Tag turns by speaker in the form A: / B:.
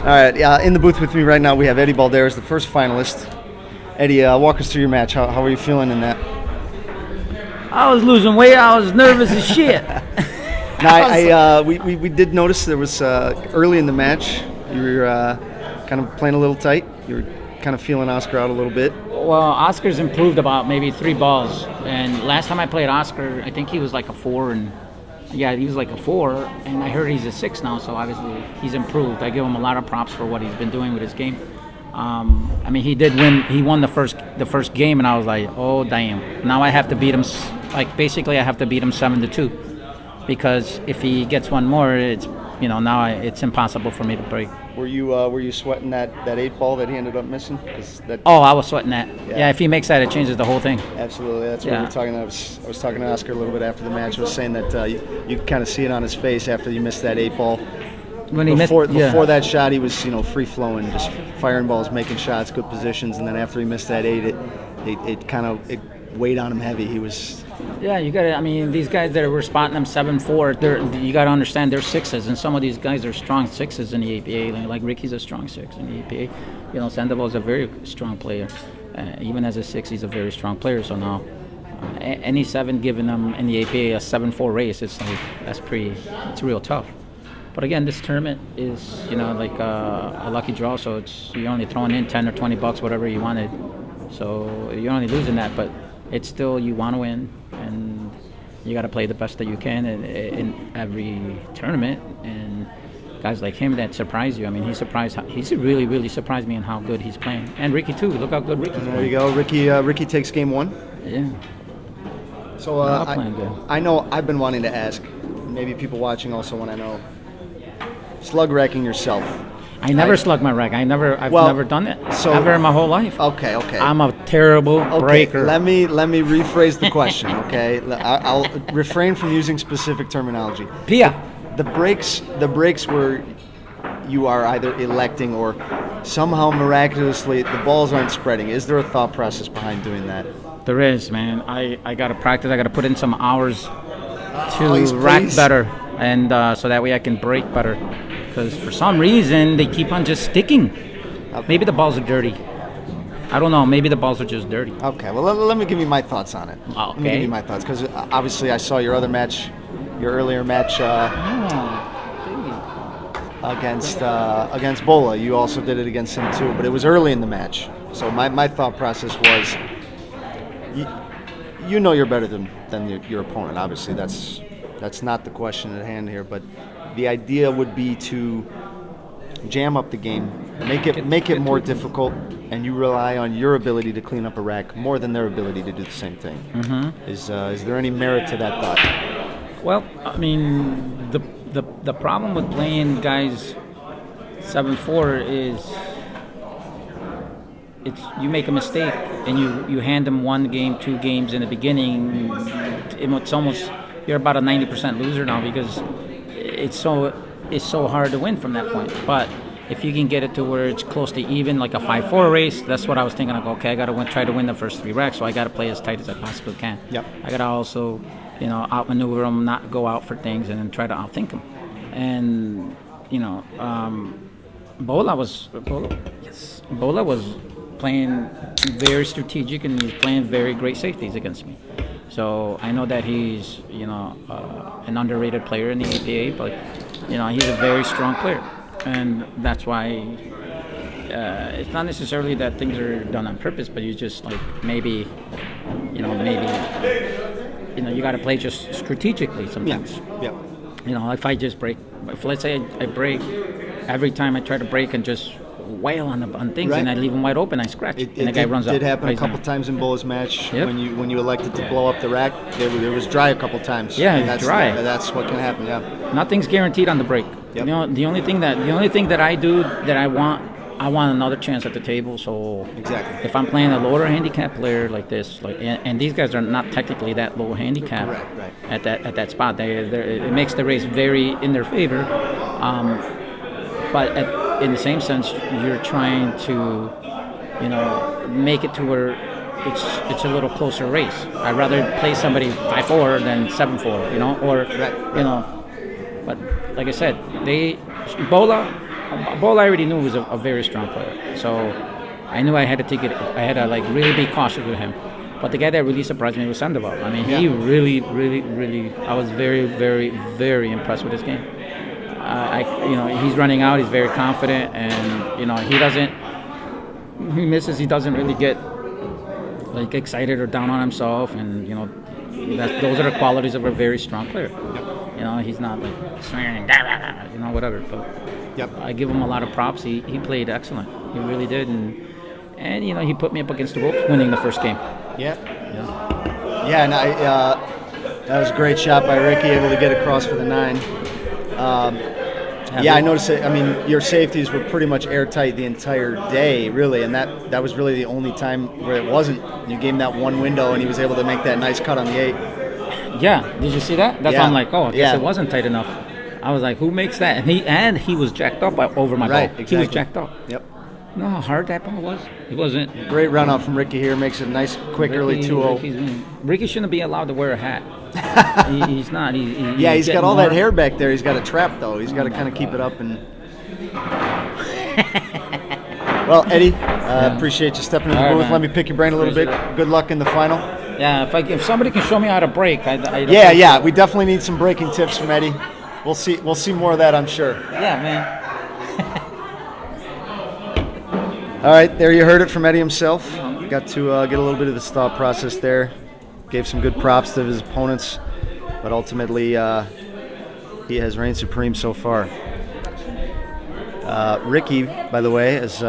A: right, in the booth with me right now we have Eddie Balderas, the first finalist. Eddie, walk us through your match. How are you feeling in that?
B: I was losing weight. I was nervous as shit.
A: Now, we did notice there was early in the match you were kind of playing a little tight. You were kind of feeling Oscar out a little bit.
B: Well, Oscar's improved about maybe 3 balls. And last time I played Oscar, I think he was like a 4. And yeah, he was like a 4. And I heard he's a 6 now, so obviously he's improved. I give him a lot of props for what he's been doing with his game. I mean, he did win. He won the first game, and I was like, oh damn! Now I have to beat him. Like basically, I have to beat him 7-2, because if he gets one more, it's now it's impossible for me to break.
A: Were you sweating that 8 ball that he ended up missing?
B: Oh, I was sweating that. Yeah, if he makes that, it changes the whole thing.
A: Absolutely, that's what we were talking about. I was talking to Oscar a little bit after the match. I was saying that you kind of see it on his face after you missed that 8 ball.
B: When he
A: before
B: missed,
A: that shot, he was free flowing, just firing balls, making shots, good positions, and then after he missed that 8, it kind of weighed on him heavy. He was.
B: Yeah, you got to. I mean, these guys that were spotting them 7-4, you got to understand they're 6s, and some of these guys are strong 6s in the APA. Like Ricky's a strong 6 in the APA. Sandoval's a very strong player. Even as a 6, he's a very strong player. So now, any 7 giving them in the APA a 7-4 race, it's like it's real tough. But again, this tournament is, like a lucky draw, so you're only throwing in $10 or $20, whatever you wanted. So you're only losing that, but it's still, you want to win, and you got to play the best that you can in every tournament. And guys like him that surprise you. I mean, he's really, really surprised me in how good he's playing. And Ricky too. Look how good Ricky's playing.
A: There you go. Ricky takes game 1.
B: Yeah.
A: So I know I've been wanting to ask. Maybe people watching also want to know. Slug racking yourself.
B: I never slug my rack. I've never done it ever in my whole life.
A: Okay.
B: I'm a terrible breaker.
A: Let me rephrase the question. Okay, I'll refrain from using specific terminology.
B: Pia.
A: The breaks where you are either electing or somehow miraculously the balls aren't spreading. Is there a thought process behind doing that?
B: There is, man. I gotta practice. I gotta put in some hours to rack better, and so that way I can break better. Because for some reason they keep on just sticking. Okay. Maybe the balls are dirty. I don't know. Maybe the balls are just dirty.
A: Okay. Well, let me give you my thoughts on it.
B: Okay.
A: Let me give you my thoughts, because obviously I saw your earlier match against Bola. You also did it against him too, but it was early in the match. So my thought process was, you're better than your opponent. Obviously, that's not the question at hand here, but the idea would be to jam up the game, make it more difficult, and you rely on your ability to clean up a rack more than their ability to do the same thing. Mm-hmm. Is there any merit to that thought?
B: Well, I mean, the problem with playing guys 7-4 is you make a mistake and you hand them 1 game, 2 games in the beginning. It's almost, you're about a 90% loser now, because it's so hard to win from that point. But if you can get it to where it's close to even, like a 5-4 race, that's what I was thinking. Like, okay, I got to try to win the first 3 racks, so I got to play as tight as I possibly can.
A: Yep.
B: I got to also, outmaneuver them, not go out for things, and then try to outthink them. And Bola was playing very strategic, and he was playing very great safeties against me. So I know that he's, an underrated player in the APA, but, he's a very strong player. And that's why it's not necessarily that things are done on purpose, but you just, like, maybe you got to play just strategically sometimes.
A: Yeah.
B: If I just break, let's say I break, every time I try to break and just wail on things, right, and I leave them wide open, I scratch, and the guy runs up.
A: It did happen a couple times in Bola's match. Yep. when you elected to blow up the rack. It was dry a couple times.
B: Yeah, it's dry.
A: That's what can happen. Yeah.
B: Nothing's guaranteed on the break. Yep. The only thing that I do that I want another chance at the table. So
A: exactly,
B: if I'm playing a lower handicap player like this, and these guys are not technically that low handicap,
A: right.
B: at that spot, it makes the race very in their favor. But in the same sense, you're trying to, make it to where it's a little closer race. I'd rather play somebody 5-4 than 7-4, or. But like I said, Bola Ball I already knew was a very strong player, so I knew I had to take it. I had to like really be cautious with him. But the guy that really surprised me was Sandoval. I mean, he really. I was very, very, very impressed with his game. He's running out. He's very confident, and he misses. He doesn't really get like excited or down on himself, and those are the qualities of a very strong player. He's not like swinging, whatever. But I give him a lot of props. He played excellent. He really did, and he put me up against the ropes, winning the first game.
A: Yeah. And that was a great shot by Ricky, able to get across for the 9. I noticed it. I mean, your safeties were pretty much airtight the entire day, really, and that was really the only time where it wasn't. You gave him that one window, and he was able to make that nice cut on the 8.
B: Yeah, did you see that? That's why I'm like, I guess it wasn't tight enough. I was like, who makes that? And he was jacked up over my ball.
A: Exactly.
B: He was jacked up.
A: Yep.
B: You know how hard that ball was? It wasn't.
A: Great run out from Ricky here. Makes it a nice, quick, early 2-0.
B: Ricky shouldn't be allowed to wear a hat. He's not.
A: He's got all that hair back there. He's got a trap, though. He's got to kind of keep it up. And well, Eddie, appreciate you stepping in the booth. Let me pick your brain a little bit. Good luck in the final.
B: Yeah, if somebody can show me how to break,
A: we definitely need some breaking tips from Eddie. We'll see more of that, I'm sure.
B: Yeah, man.
A: All right, there you heard it from Eddie himself. Got to get a little bit of the thought process there. Gave some good props to his opponents, but ultimately he has reigned supreme so far. Ricky, by the way, as